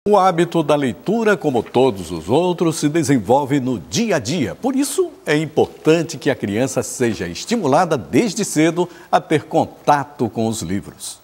O hábito da leitura, como todos os outros, se desenvolve no dia a dia. Por isso, é importante que a criança seja estimulada desde cedo a ter contato com os livros.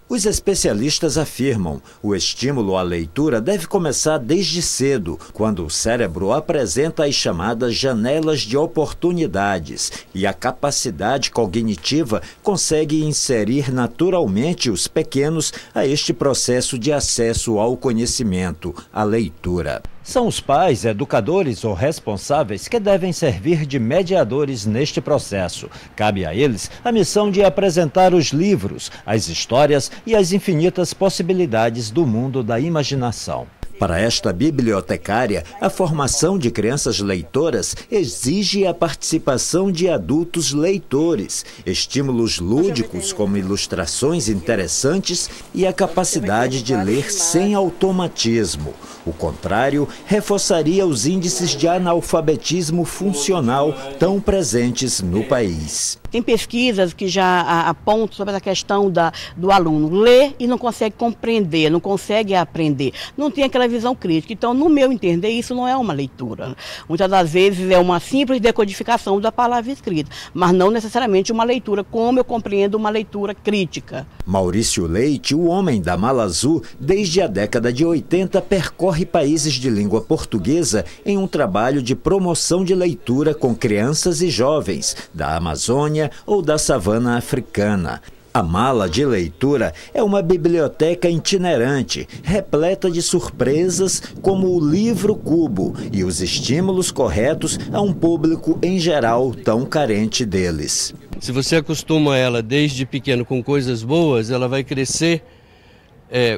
Os especialistas afirmam, o estímulo à leitura deve começar desde cedo, quando o cérebro apresenta as chamadas janelas de oportunidades e a capacidade cognitiva consegue inserir naturalmente os pequenos a este processo de acesso ao conhecimento, à leitura. São os pais, educadores ou responsáveis que devem servir de mediadores neste processo. Cabe a eles a missão de apresentar os livros, as histórias e as infinitas possibilidades do mundo da imaginação. Para esta bibliotecária, a formação de crianças leitoras exige a participação de adultos leitores, estímulos lúdicos como ilustrações interessantes e a capacidade de ler sem automatismo. O contrário, reforçaria os índices de analfabetismo funcional tão presentes no país. Tem pesquisas que já apontam sobre a questão do aluno ler e não consegue compreender, não consegue aprender, não tem aquela visão crítica. Então, no meu entender, isso não é uma leitura. Muitas das vezes é uma simples decodificação da palavra escrita, mas não necessariamente uma leitura como eu compreendo uma leitura crítica. Maurício Leite, o homem da mala azul, desde a década de 80 percorre países de língua portuguesa em um trabalho de promoção de leitura com crianças e jovens da Amazônia ou da savana africana. A mala de leitura é uma biblioteca itinerante, repleta de surpresas como o livro cubo e os estímulos corretos a um público em geral tão carente deles. Se você acostuma ela desde pequeno com coisas boas, ela vai crescer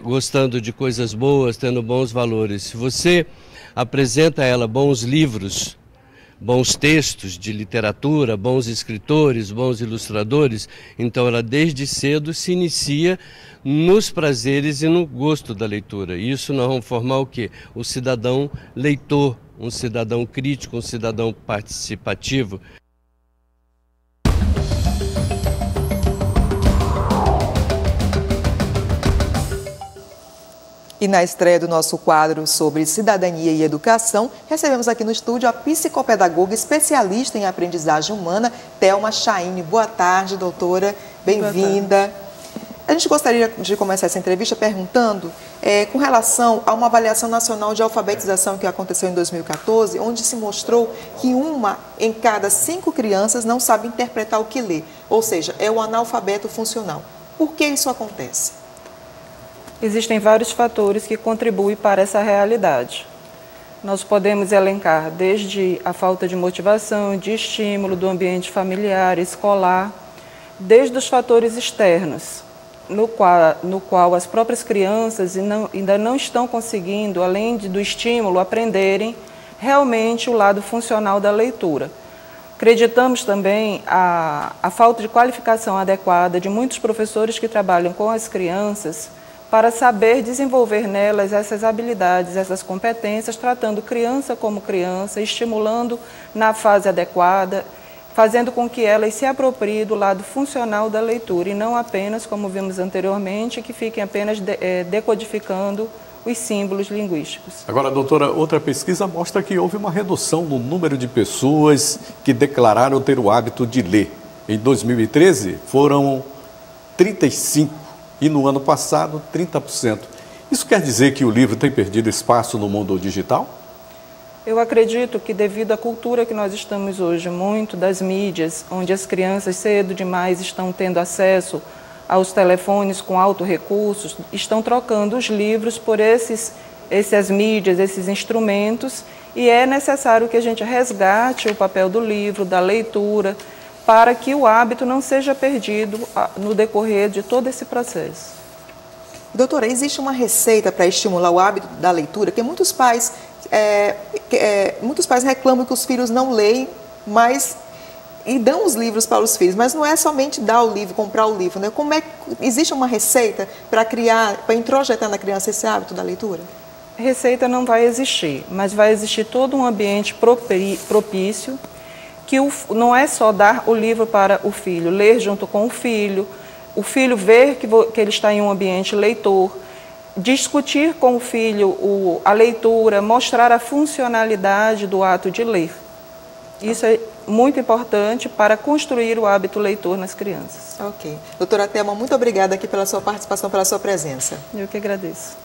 gostando de coisas boas, tendo bons valores. Se você apresenta a ela bons livros, bons textos de literatura, bons escritores, bons ilustradores, então ela desde cedo se inicia nos prazeres e no gosto da leitura. Isso nós vamos formar o quê? O cidadão leitor, um cidadão crítico, um cidadão participativo. E na estreia do nosso quadro sobre cidadania e educação, recebemos aqui no estúdio a psicopedagoga especialista em aprendizagem humana, Thelma Chaine. Boa tarde, doutora. Bem-vinda. A gente gostaria de começar essa entrevista perguntando com relação a uma avaliação nacional de alfabetização que aconteceu em 2014, onde se mostrou que 1 em cada 5 crianças não sabe interpretar o que lê, ou seja, é o analfabeto funcional. Por que isso acontece? Existem vários fatores que contribuem para essa realidade. Nós podemos elencar desde a falta de motivação, de estímulo do ambiente familiar, escolar, desde os fatores externos, no qual as próprias crianças ainda não estão conseguindo, além do estímulo, aprenderem realmente o lado funcional da leitura. Acreditamos também a falta de qualificação adequada de muitos professores que trabalham com as crianças para saber desenvolver nelas essas habilidades, essas competências, tratando criança como criança, estimulando na fase adequada, fazendo com que elas se apropriem do lado funcional da leitura e não apenas, como vimos anteriormente, que fiquem apenas decodificando os símbolos linguísticos. Agora, doutora, outra pesquisa mostra que houve uma redução no número de pessoas que declararam ter o hábito de ler. Em 2013, foram 35%. E no ano passado, 30%. Isso quer dizer que o livro tem perdido espaço no mundo digital? Eu acredito que devido à cultura que nós estamos hoje, muito das mídias, onde as crianças cedo demais estão tendo acesso aos telefones com altos recursos, estão trocando os livros por essas mídias, esses instrumentos, e é necessário que a gente resgate o papel do livro, da leitura, para que o hábito não seja perdido no decorrer de todo esse processo. Doutora, existe uma receita para estimular o hábito da leitura? Porque muitos pais reclamam que os filhos não leem, e dão os livros para os filhos, mas não é somente dar o livro, comprar o livro, né? Existe uma receita para introjetar na criança esse hábito da leitura? Receita não vai existir, mas vai existir todo um ambiente propício, que não é só dar o livro para o filho, ler junto com o filho ver que ele está em um ambiente leitor, discutir com o filho a leitura, mostrar a funcionalidade do ato de ler. Isso é muito importante para construir o hábito leitor nas crianças. Ok. Doutora Thelma, muito obrigada aqui pela sua participação, pela sua presença. Eu que agradeço.